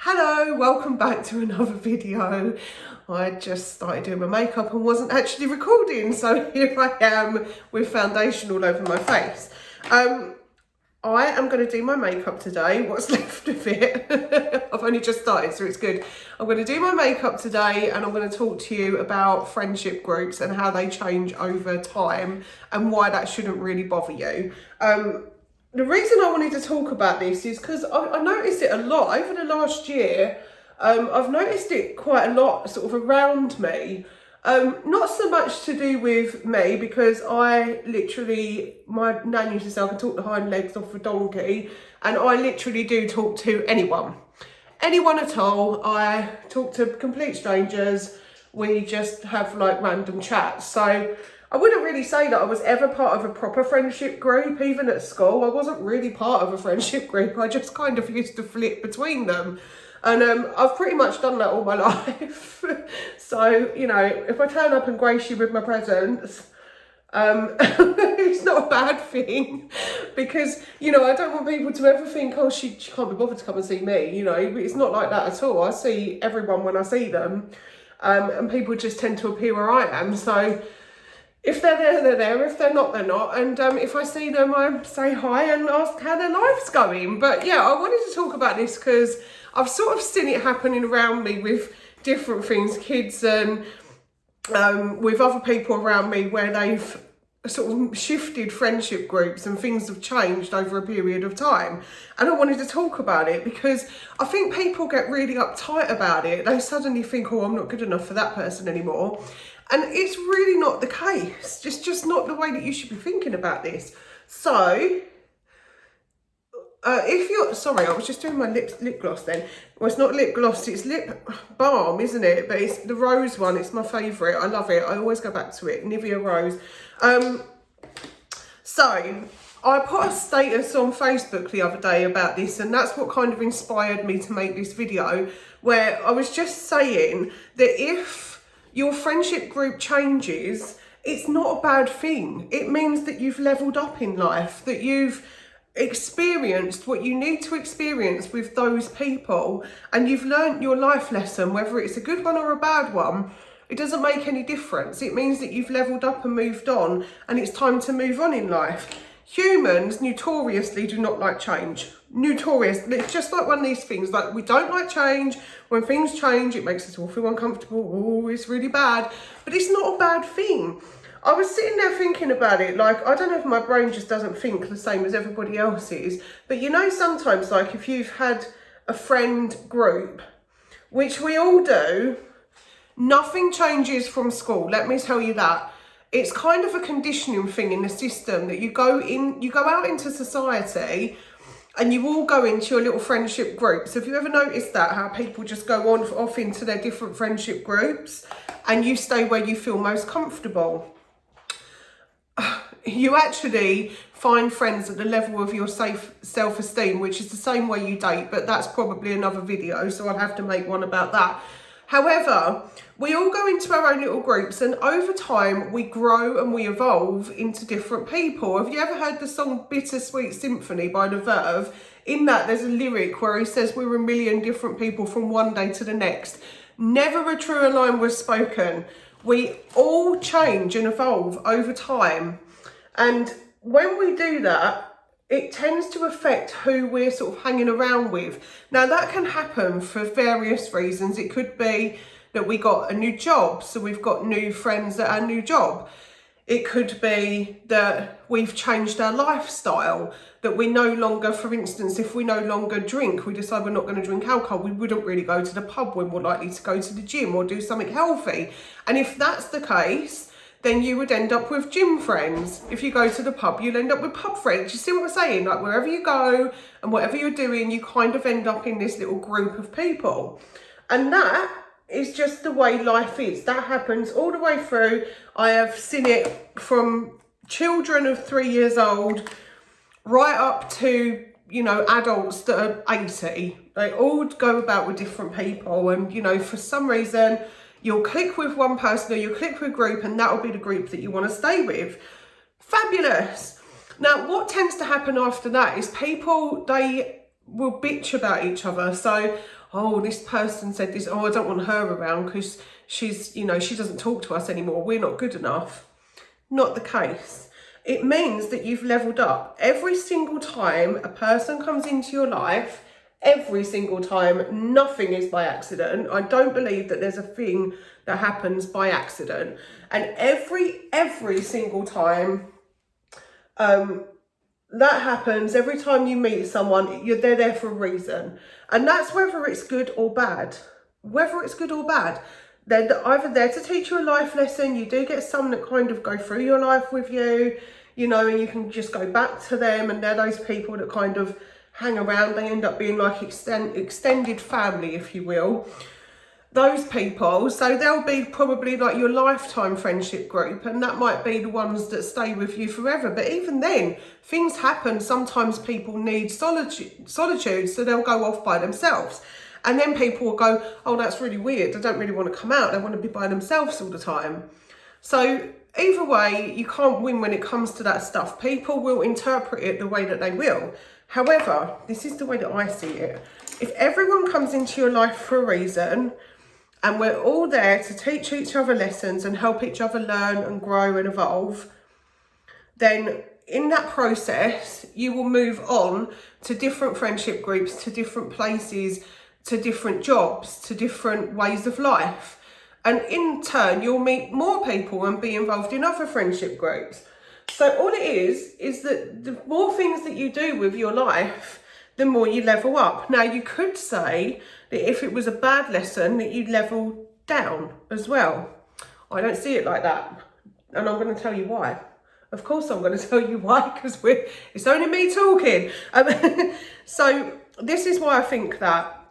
Hello, welcome back to another video. I just started doing my makeup and wasn't actually recording, so here I am with foundation all over my face. I am going to do my makeup today, what's left of it. I've only just started, so it's good. I'm going to do my makeup today and I'm going to talk to you about friendship groups and how they change over time and why that shouldn't really bother you. The reason I wanted to talk about this is because I noticed it a lot over the last year. I've noticed it quite a lot sort of around me. Not so much to do with me, because my nan used to say I can talk the hind legs off a donkey, and I literally do talk to anyone at all. I talk to complete strangers. We just have like random chats. So I wouldn't really say that I was ever part of a proper friendship group. Even at school, I wasn't really part of a friendship group. I just kind of used to flip between them. And I've pretty much done that all my life. So, you know, if I turn up and grace you with my presence, it's not a bad thing, because, you know, I don't want people to ever think, oh, she can't be bothered to come and see me, you know. It's not like that at all. I see everyone when I see them, and people just tend to appear where I am. So if they're there, they're there. If they're not, they're not. And if I see them, I say hi and ask how their life's going. But yeah, I wanted to talk about this because I've sort of seen it happening around me with different things, kids and with other people around me, where they've sort of shifted friendship groups and things have changed over a period of time. And I wanted to talk about it because I think people get really uptight about it. They suddenly think, oh, I'm not good enough for that person anymore. And it's really not the case. It's just not the way that you should be thinking about this. So, if you're, sorry, I was just doing my lip gloss then. Well, it's not lip gloss, it's lip balm, isn't it? But it's the rose one, it's my favourite. I love it. I always go back to it, Nivea Rose. So, I put a status on Facebook the other day about this, and that's what kind of inspired me to make this video, where I was just saying that if your friendship group changes, it's not a bad thing. It means that you've leveled up in life, that you've experienced what you need to experience with those people, and you've learnt your life lesson, whether it's a good one or a bad one. It doesn't make any difference. It means that you've leveled up and moved on, and it's time to move on in life. Humans notoriously do not like change. Notorious. It's just like one of these things, like we don't like change. When things change, it makes us all feel uncomfortable. Oh, it's really bad. But it's not a bad thing. I was sitting there thinking about it, like, I don't know if my brain just doesn't think the same as everybody else's, but you know, sometimes, like, if you've had a friend group, which we all do, nothing changes from school, let me tell you that. It's kind of a conditioning thing in the system that you go out into society and you all go into your little friendship groups. Have you ever noticed that, how people just go off into their different friendship groups and you stay where you feel most comfortable? You actually find friends at the level of your self-esteem, which is the same way you date, but that's probably another video, so I'll have to make one about that. However, we all go into our own little groups, and over time we grow and we evolve into different people. Have you ever heard the song Bittersweet Symphony by The Verve? In that, there's a lyric where he says we're a million different people from one day to the next. Never a truer line was spoken. We all change and evolve over time. And when we do that, it tends to affect who we're sort of hanging around with. Now, that can happen for various reasons. It could be that we got a new job, so we've got new friends at our new job. It could be that we've changed our lifestyle, that we no longer, for instance, if we no longer drink, we decide we're not going to drink alcohol, we wouldn't really go to the pub, we're more likely to go to the gym or do something healthy. And if that's the case, then you would end up with gym friends. If you go to the pub, you'll end up with pub friends. You see what I'm saying? Like, wherever you go and whatever you're doing, you kind of end up in this little group of people. And that is just the way life is. That happens all the way through. I have seen it from children of 3 years old right up to, you know, adults that are 80. They all go about with different people, and, you know, for some reason you'll click with one person or you'll click with a group, and that'll be the group that you want to stay with. Fabulous. Now, what tends to happen after that is people, they will bitch about each other. So oh, this person said this, oh, I don't want her around because she's, you know, she doesn't talk to us anymore, we're not good enough. Not the case. It means that you've leveled up. Every single time a person comes into your life, every single time, nothing is by accident. I don't believe that there's a thing that happens by accident. And every single time that happens, every time you meet someone, they're there for a reason. And that's whether it's good or bad. Whether it's good or bad. They're either there to teach you a life lesson. You do get some that kind of go through your life with you, you know, and you can just go back to them. And they're those people that kind of hang around. They end up being like extended family, if you will. Those people, so they'll be probably like your lifetime friendship group, and that might be the ones that stay with you forever. But even then, things happen. Sometimes people need solitude, so they'll go off by themselves. And then people will go, oh, that's really weird. They don't really want to come out. They want to be by themselves all the time. So either way, you can't win when it comes to that stuff. People will interpret it the way that they will. However, this is the way that I see it. If everyone comes into your life for a reason, and we're all there to teach each other lessons and help each other learn and grow and evolve, then in that process, you will move on to different friendship groups, to different places, to different jobs, to different ways of life. And in turn, you'll meet more people and be involved in other friendship groups. So all it is that the more things that you do with your life, the more you level up. Now, you could say that if it was a bad lesson, that you'd level down as well. I don't see it like that. And I'm going to tell you why. Of course I'm going to tell you why, because it's only me talking. So this is why I think that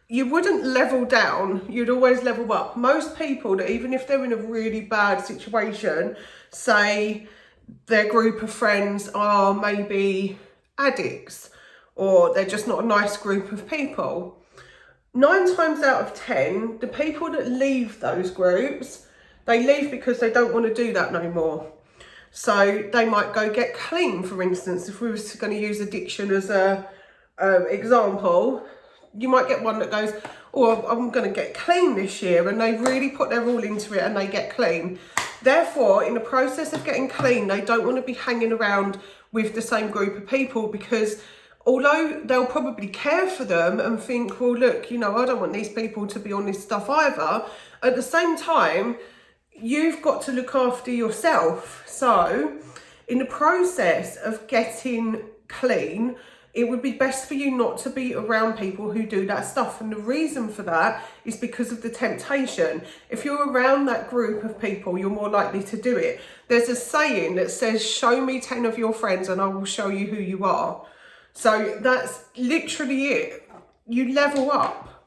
you wouldn't level down, you'd always level up. Most people, that even if they're in a really bad situation, say their group of friends are maybe addicts, or they're just not a nice group of people, 9 times out of 10, the people that leave those groups, they leave because they don't want to do that no more. So they might go get clean, for instance. If we were going to use addiction as a example, you might get one that goes, oh, I'm going to get clean this year, and they really put their all into it and they get clean. Therefore, in the process of getting clean, they don't want to be hanging around with the same group of people, because although they'll probably care for them and think, well, look, you know, I don't want these people to be on this stuff either, at the same time, you've got to look after yourself. So in the process of getting clean, it would be best for you not to be around people who do that stuff. And the reason for that is because of the temptation. If you're around that group of people, you're more likely to do it. There's a saying that says, show me 10 of your friends and I will show you who you are. So that's literally it. You level up.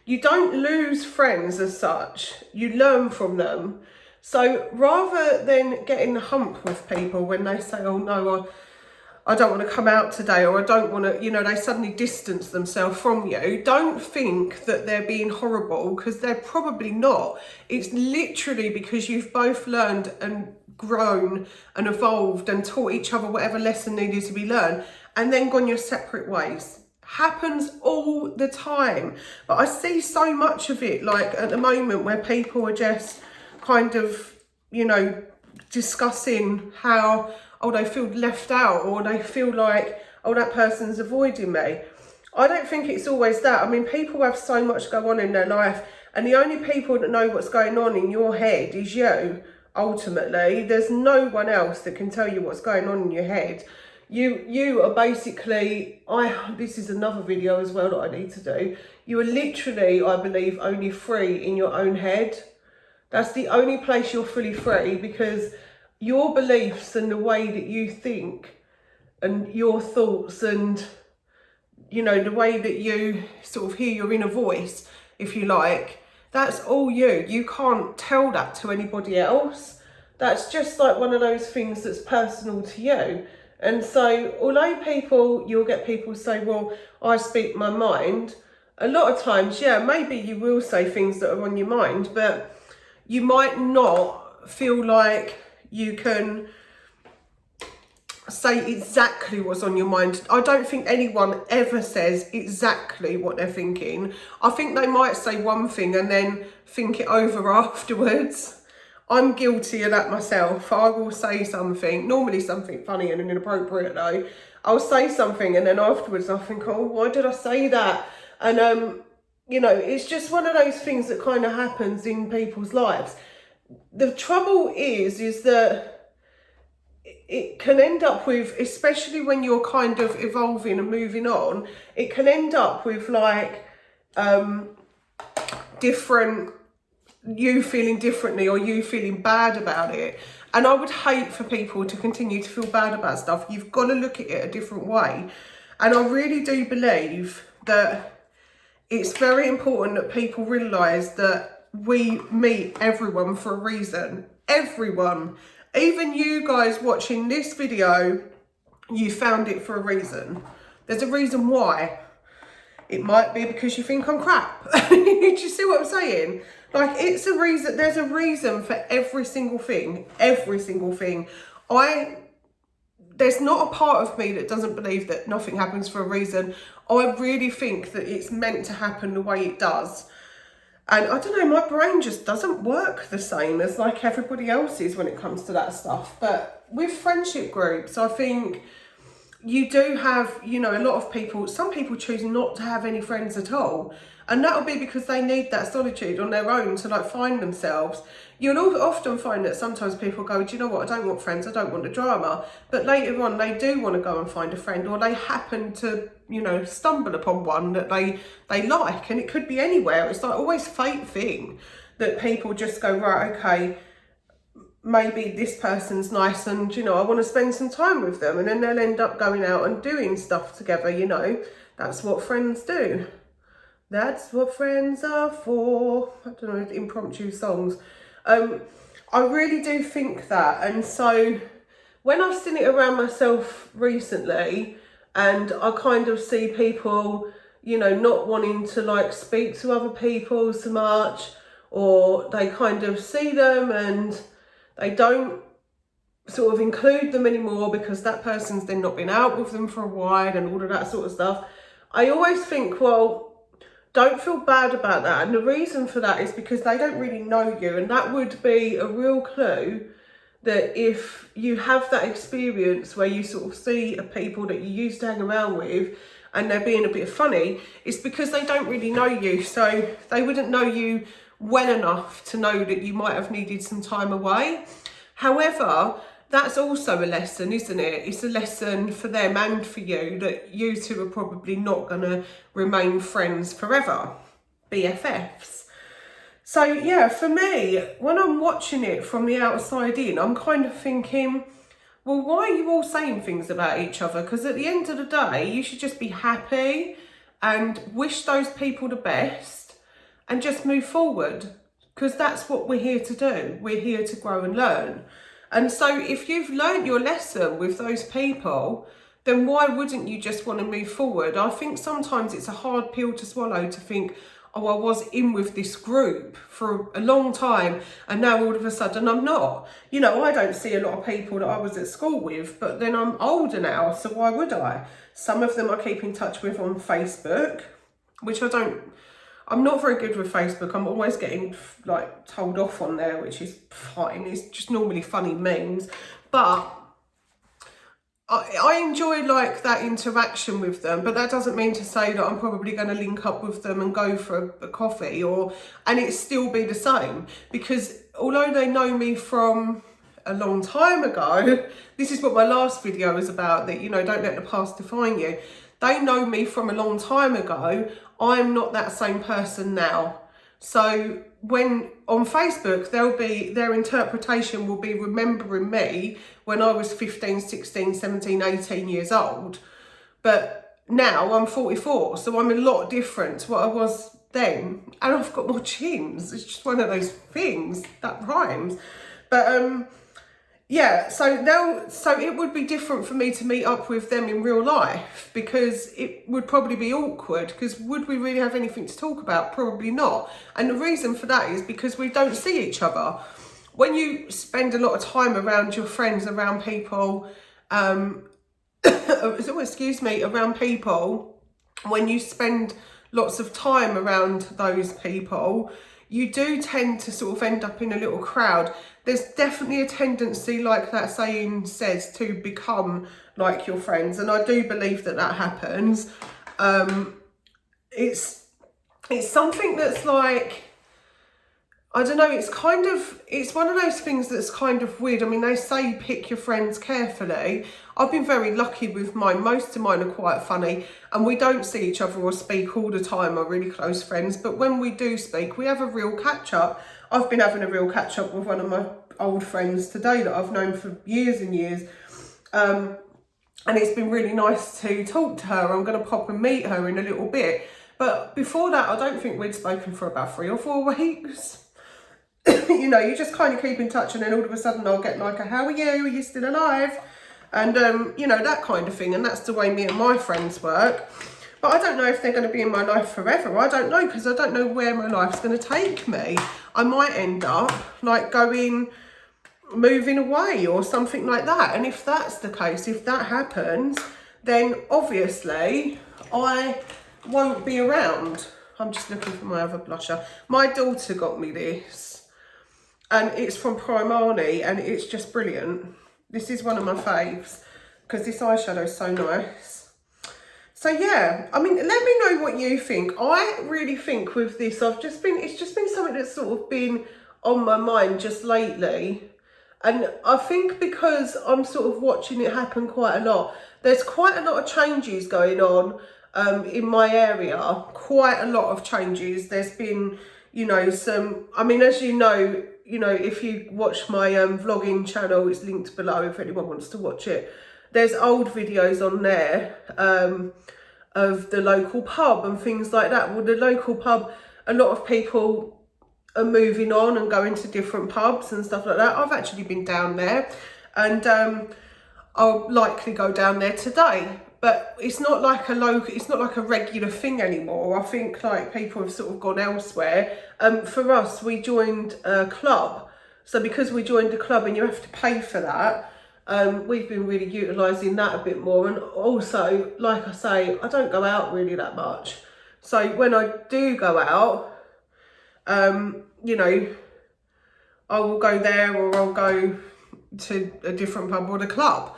You don't lose friends as such. You learn from them. So rather than getting the hump with people when they say, oh no, I don't want to come out today, or I don't want to, you know, they suddenly distance themselves from you, don't think that they're being horrible, because they're probably not. It's literally because you've both learned and grown and evolved and taught each other whatever lesson needed to be learned, and then gone your separate ways. Happens all the time. But I see so much of it, like at the moment, where people are just kind of, you know, discussing how, oh, they feel left out, or they feel like, oh, that person's avoiding me. I don't think it's always that. I mean, people have so much go on in their life, and the only people that know what's going on in your head is you, ultimately. There's no one else that can tell you what's going on in your head. You are basically, this is another video as well that I need to do. You are literally, I believe, only free in your own head. That's the only place you're fully free, because your beliefs and the way that you think and your thoughts and, you know, the way that you sort of hear your inner voice, if you like, that's all you. You can't tell that to anybody else. That's just like one of those things that's personal to you. And so although you'll get people say, well, I speak my mind, a lot of times, yeah, maybe you will say things that are on your mind, but you might not feel like you can say exactly what's on your mind. I don't think anyone ever says exactly what they're thinking. I think they might say one thing and then think it over afterwards. I'm guilty of that myself. I will say something, normally something funny and inappropriate though. I'll say something and then afterwards I think, oh, why did I say that? And you know, it's just one of those things that kind of happens in people's lives. The trouble is that it can end up with, especially when you're kind of evolving and moving on, it can end up with like different, you feeling differently or you feeling bad about it. And I would hate for people to continue to feel bad about stuff. You've got to look at it a different way. And I really do believe that it's very important that people realise that we meet everyone for a reason. Everyone. Even you guys watching this video, you found it for a reason. There's a reason why. It might be because you think I'm crap. Do you see what I'm saying? Like, it's a reason. There's a reason for every single thing. Every single thing. There's not a part of me that doesn't believe that nothing happens for a reason. I really think that it's meant to happen the way it does. And I don't know, my brain just doesn't work the same as like everybody else's when it comes to that stuff. But with friendship groups, I think you do have, you know, a lot of people, some people choose not to have any friends at all. And that'll be because they need that solitude on their own to like find themselves. You'll often find that sometimes people go, do you know what, I don't want friends, I don't want the drama. But later on, they do want to go and find a friend, or they happen to, you know, stumble upon one that they like. And it could be anywhere. It's like always fate thing that people just go, right, okay, maybe this person's nice and, you know, I want to spend some time with them. And then they'll end up going out and doing stuff together, you know. That's what friends do. That's what friends are for. I don't know, impromptu songs. I really do think that. And so when I've seen it around myself recently and I kind of see people, you know, not wanting to like speak to other people so much, or they kind of see them and they don't sort of include them anymore because that person's then not been out with them for a while and all of that sort of stuff. I always think, well, don't feel bad about that. And the reason for that is because they don't really know you. And that would be a real clue that if you have that experience where you sort of see people that you used to hang around with and they're being a bit funny, it's because they don't really know you. So they wouldn't know you well enough to know that you might have needed some time away. However, that's also a lesson, isn't it? It's a lesson for them and for you that you two are probably not going to remain friends forever, BFFs. So yeah, for me, when I'm watching it from the outside in, I'm kind of thinking, well, why are you all saying things about each other? Because at the end of the day, you should just be happy and wish those people the best and just move forward. Because that's what we're here to do. We're here to grow and learn. And so if you've learned your lesson with those people, then why wouldn't you just want to move forward? I think sometimes it's a hard pill to swallow to think, oh, I was in with this group for a long time and now all of a sudden I'm not. You know, I don't see a lot of people that I was at school with, but then I'm older now, so why would I? Some of them I keep in touch with on Facebook, which I'm not very good with Facebook. I'm always getting like told off on there, which is fine. It's just normally funny memes. But I enjoy like that interaction with them, but that doesn't mean to say that I'm probably going to link up with them and go for a coffee and it still be the same. Because although they know me from a long time ago, this is what my last video was about, that, you know, don't let the past define you. They know me from a long time ago. I'm not that same person now. So when on Facebook, their interpretation will be remembering me when I was 15, 16, 17, 18 years old. But now I'm 44, so I'm a lot different to what I was then. And I've got more chins. It's just one of those things that rhymes. But yeah, so it would be different for me to meet up with them in real life, because it would probably be awkward, because would we really have anything to talk about? Probably not. And the reason for that is because we don't see each other. When you spend a lot of time around your friends, around people, excuse me, around people, when you spend lots of time around those people, you do tend to sort of end up in a little crowd. There's definitely a tendency, like that saying says, to become like your friends, and I do believe that that happens. It's something that's like, I don't know, it's one of those things that's kind of weird. I mean, they say pick your friends carefully. I've been very lucky with mine. Most of mine are quite funny, and we don't see each other or speak all the time, are really close friends. But when we do speak, we have a real catch up. I've been having a real catch up with one of my old friends today that I've known for years and years. And it's been really nice to talk to her. I'm going to pop and meet her in a little bit. But before that, I don't think we'd spoken for about 3 or 4 weeks. You know, you just kind of keep in touch, and then all of a sudden I'll get like a, how are you? Are you still alive? And, you know, that kind of thing. And that's the way me and my friends work. But I don't know if they're going to be in my life forever. I don't know, because I don't know where my life's going to take me. I might end up like moving away or something like that. And if that's the case, if that happens, then obviously I won't be around. I'm just looking for my other blusher. My daughter got me this, and it's from Primani, and it's just brilliant. This is one of my faves because this eyeshadow is so nice. So yeah, I mean, let me know what you think. I really think with this, it's just been something that's sort of been on my mind just lately. And I think because I'm sort of watching it happen quite a lot, there's quite a lot of changes going on in my area, quite a lot of changes. There's been, you know, some, I mean, as you know, if you watch my vlogging channel, it's linked below if anyone wants to watch it. There's old videos on there of the local pub and things like that. Well, the local pub, a lot of people are moving on and going to different pubs and stuff like that. I've actually been down there, and I'll likely go down there today. But it's not like a regular thing anymore. I think like people have sort of gone elsewhere. For us, we joined a club. So because we joined a club and you have to pay for that, we've been really utilising that a bit more. And also, like I say, I don't go out really that much. So when I do go out, you know, I will go there, or I'll go to a different pub or the club.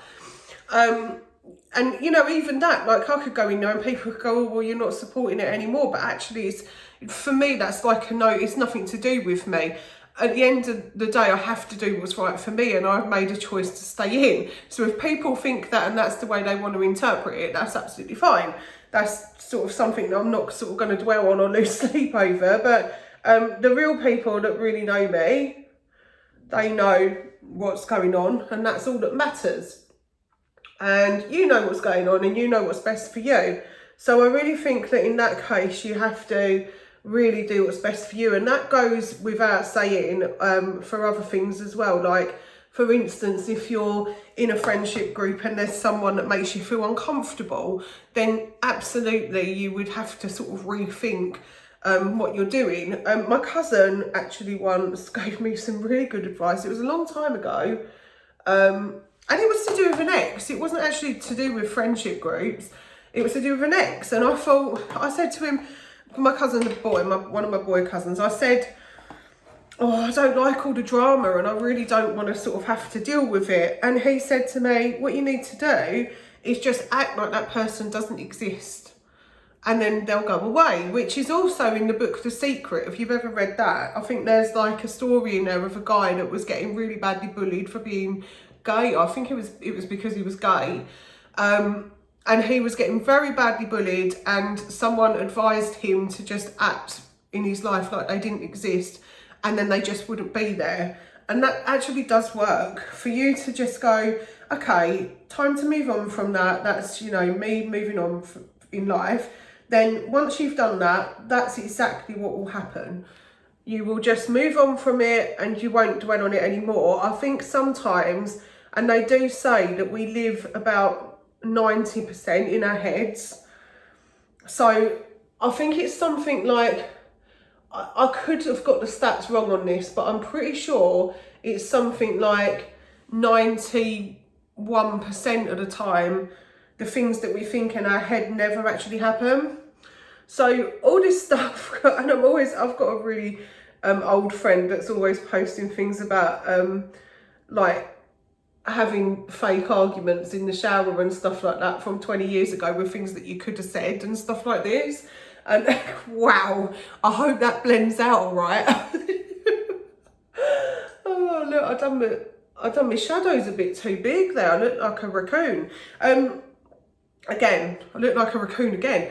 And, you know, even that, like, I could go in there and people could go, oh, well, you're not supporting it anymore. But actually, for me, that's like a no, it's nothing to do with me. At the end of the day, I have to do what's right for me, and I've made a choice to stay in. So if people think that and that's the way they want to interpret it, that's absolutely fine. That's sort of something that I'm not sort of going to dwell on or lose sleep over. But the real people that really know me, they know what's going on, and that's all that matters. And you know what's going on, and you know what's best for you. So I really think that in that case, you have to really do what's best for you. And that goes without saying for other things as well. Like, for instance, if you're in a friendship group and there's someone that makes you feel uncomfortable, then absolutely you would have to sort of rethink what you're doing. My cousin actually once gave me some really good advice. It was a long time ago. And it was to do with an ex. It wasn't actually to do with friendship groups. It was to do with an ex. And I said to him, my cousin, the boy, one of my boy cousins, I said, oh, I don't like all the drama and I really don't want to sort of have to deal with it. And he said to me, what you need to do is just act like that person doesn't exist. And then they'll go away, which is also in the book The Secret. If you've ever read that, I think there's like a story in there of a guy that was getting really badly bullied for being gay. I think it was because he was gay. And he was getting very badly bullied, and someone advised him to just act in his life like they didn't exist, and then they just wouldn't be there. And that actually does work, for you to just go, okay, time to move on from that. That's, you know, me moving on in life. Then once you've done that, that's exactly what will happen. You will just move on from it and you won't dwell on it anymore. I think sometimes, and they do say that we live about 90% in our heads. So I think it's something like, I could have got the stats wrong on this, but I'm pretty sure it's something like 91% 1% of the time, the things that we think in our head never actually happen. So all this stuff, and I've got a really old friend that's always posting things about like having fake arguments in the shower and stuff like that from 20 years ago with things that you could have said and stuff like this. And wow, I hope that blends out all right. Oh look, I done my shadows a bit too big there. I look like a raccoon. Again, I look like a raccoon again.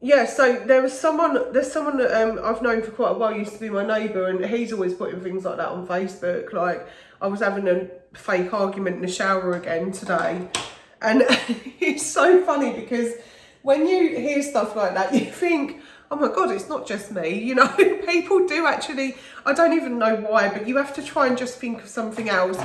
Yeah, so there's someone that I've known for quite a while, used to be my neighbour, and he's always putting things like that on Facebook. Like, I was having a fake argument in the shower again today. And it's so funny because when you hear stuff like that, you think, oh my God, it's not just me. You know, people do actually, I don't even know why, but you have to try and just think of something else.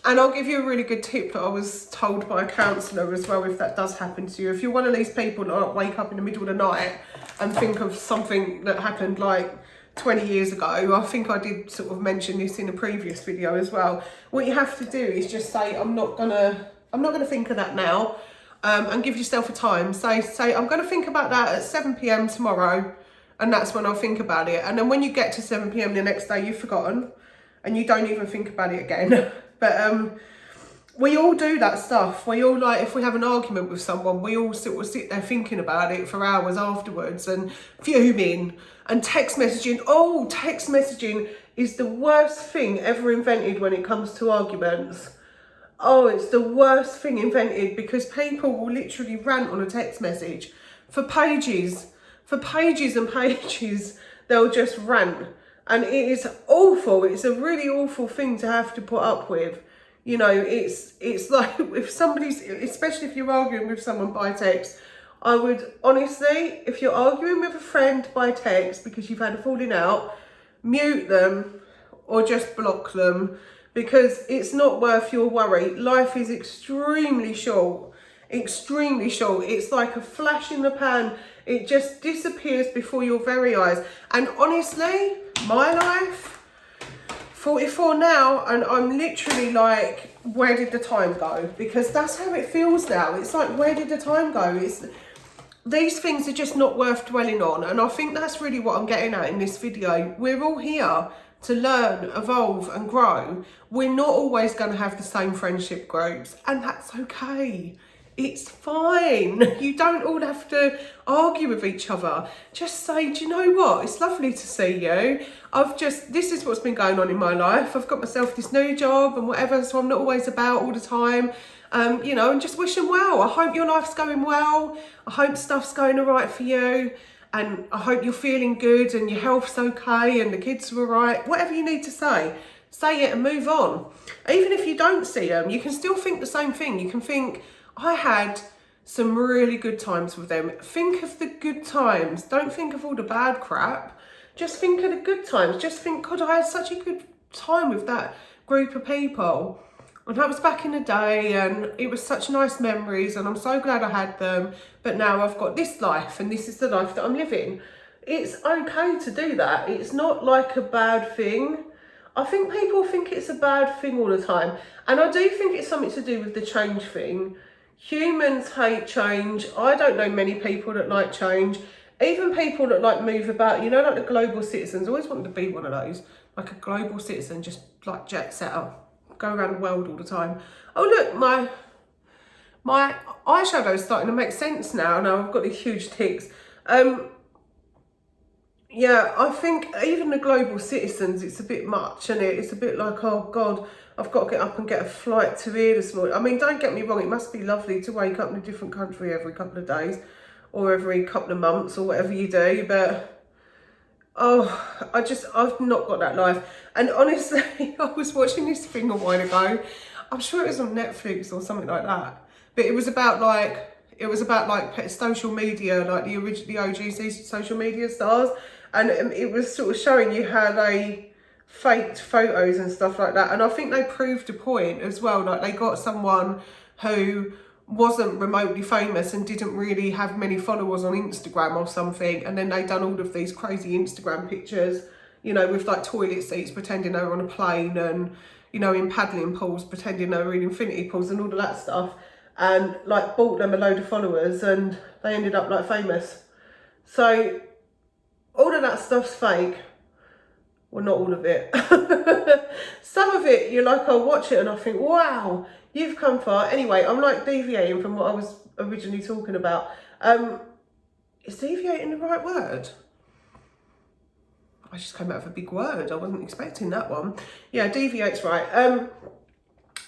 And I'll give you a really good tip that I was told by a counsellor as well, if that does happen to you. If you're one of these people that wake up in the middle of the night and think of something that happened like 20 years ago, I think I did sort of mention this in a previous video as well. What you have to do is just say, I'm not gonna think of that now, and give yourself a time. Say, I'm gonna think about that at 7 PM tomorrow, and that's when I'll think about it. And then when you get to 7 PM the next day, you've forgotten, and you don't even think about it again. But we all do that stuff. We all, like, if we have an argument with someone, we all sort of sit there thinking about it for hours afterwards and fuming and text messaging. Oh, text messaging is the worst thing ever invented when it comes to arguments. Oh, it's the worst thing invented, because people will literally rant on a text message for pages and pages. They'll just rant. And it is awful. It's a really awful thing to have to put up with. You know, it's like if somebody's, especially if you're arguing with someone by text, I would honestly, if you're arguing with a friend by text because you've had a falling out, mute them or just block them, because it's not worth your worry. Life is extremely short. Extremely short. It's like a flash in the pan. It just disappears before your very eyes. And honestly, my life, 44 now, and I'm literally like, where did the time go? Because that's how it feels now. It's like, where did the time go? These things are just not worth dwelling on. And I think that's really what I'm getting at in this video. We're all here to learn, evolve and grow. We're not always going to have the same friendship groups, and that's okay. It's fine. You don't all have to argue with each other. Just say, do you know what? It's lovely to see you. This is what's been going on in my life. I've got myself this new job and whatever, so I'm not always about all the time. You know, and just wish them well. I hope your life's going well. I hope stuff's going all right for you. And I hope you're feeling good and your health's okay and the kids are all right. Whatever you need to say it and move on. Even if you don't see them, you can still think the same thing. You can think, I had some really good times with them. Think of the good times. Don't think of all the bad crap. Just think of the good times. Just think, God, I had such a good time with that group of people. And that was back in the day, and it was such nice memories, and I'm so glad I had them. But now I've got this life, and this is the life that I'm living. It's okay to do that. It's not like a bad thing. I think people think it's a bad thing all the time. And I do think it's something to do with the change thing. Humans hate change. I don't know many people that like change. Even people that like move about, you know, like the global citizens. I always wanted to be one of those. Like a global citizen, just like jet set up. Go around the world all the time. Oh look, my eyeshadow is starting to make sense now. Now I've got these huge ticks. Yeah, I think even the global citizens, it's a bit much, and it's a bit like, oh God, I've got to get up and get a flight to here this morning. I mean, don't get me wrong, it must be lovely to wake up in a different country every couple of days or every couple of months or whatever you do, but oh, I've not got that life. And honestly, I was watching this thing a while ago. I'm sure it was on Netflix or something like that. But it was about like social media, like the OG social media stars. And it was sort of showing you how they faked photos and stuff like that. And I think they proved a point as well. Like they got someone who wasn't remotely famous and didn't really have many followers on Instagram or something, and then they done all of these crazy Instagram pictures, you know, with like toilet seats, pretending they were on a plane, and you know, in paddling pools, pretending they were in infinity pools and all of that stuff, and like bought them a load of followers, and they ended up like famous. So all of that stuff's fake. Well, not all of it. Some of it, you're like, I'll watch it and I think, wow, you've come far. Anyway, I'm like deviating from what I was originally talking about. Is deviating the right word? I just came out with a big word. I wasn't expecting that one. Yeah, deviate's right.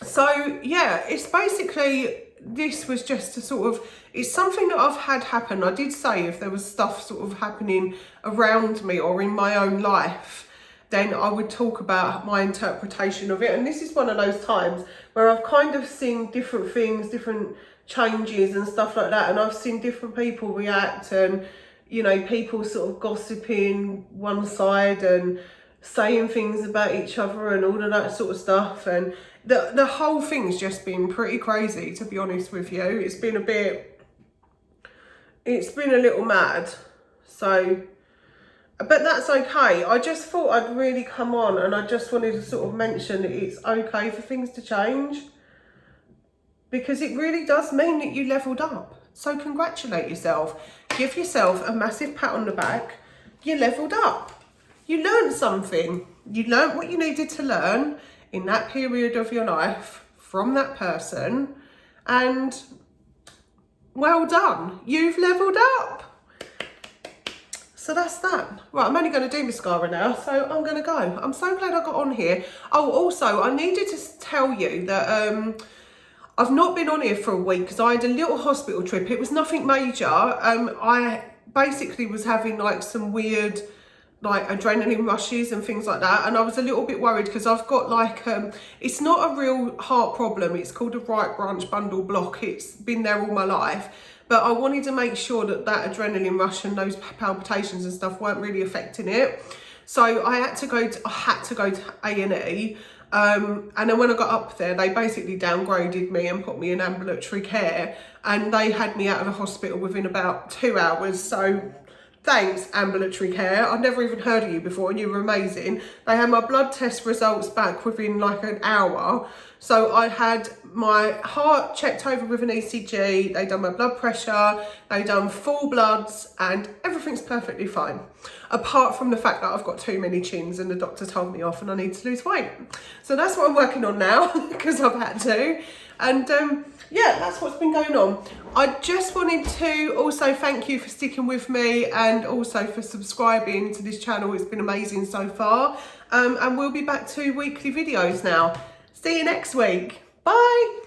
So yeah, it's basically, this was just a sort of, it's something that I've had happen. I did say if there was stuff sort of happening around me or in my own life, then I would talk about my interpretation of it. And this is one of those times where I've kind of seen different things, different changes and stuff like that. And I've seen different people react, and, you know, people sort of gossiping one side and saying things about each other and all of that sort of stuff. And the whole thing's just been pretty crazy, to be honest with you. It's been a little mad. So, but that's okay. I just thought I'd really come on, and I just wanted to sort of mention that it's okay for things to change, because it really does mean that you leveled up. So congratulate yourself. Give yourself a massive pat on the back. You leveled up. You learned something. You learned what you needed to learn in that period of your life from that person, and well done. You've leveled up. So that's that. Right, I'm only going to do mascara now, so I'm going to go. I'm so glad I got on here. Oh, also, I needed to tell you that I've not been on here for a week because I had a little hospital trip. It was nothing major. I basically was having like some weird like adrenaline rushes and things like that, and I was a little bit worried because I've got like it's not a real heart problem. It's called a right branch bundle block. It's been there all my life, but I wanted to make sure that that adrenaline rush and those palpitations and stuff weren't really affecting it. So I had to go to A&E. And then when I got up there, they basically downgraded me and put me in ambulatory care, and they had me out of the hospital within about 2 hours. So thanks, ambulatory care. I'd never even heard of you before, and you were amazing. They had my blood test results back within like an hour. So I had my heart checked over with an ECG, they done my blood pressure, they done full bloods, and everything's perfectly fine. Apart from the fact that I've got too many chins and the doctor told me off and I need to lose weight. So that's what I'm working on now, because I've had to. And yeah, that's what's been going on. I just wanted to also thank you for sticking with me, and also for subscribing to this channel. It's been amazing so far. And we'll be back to weekly videos now. See you next week. Bye.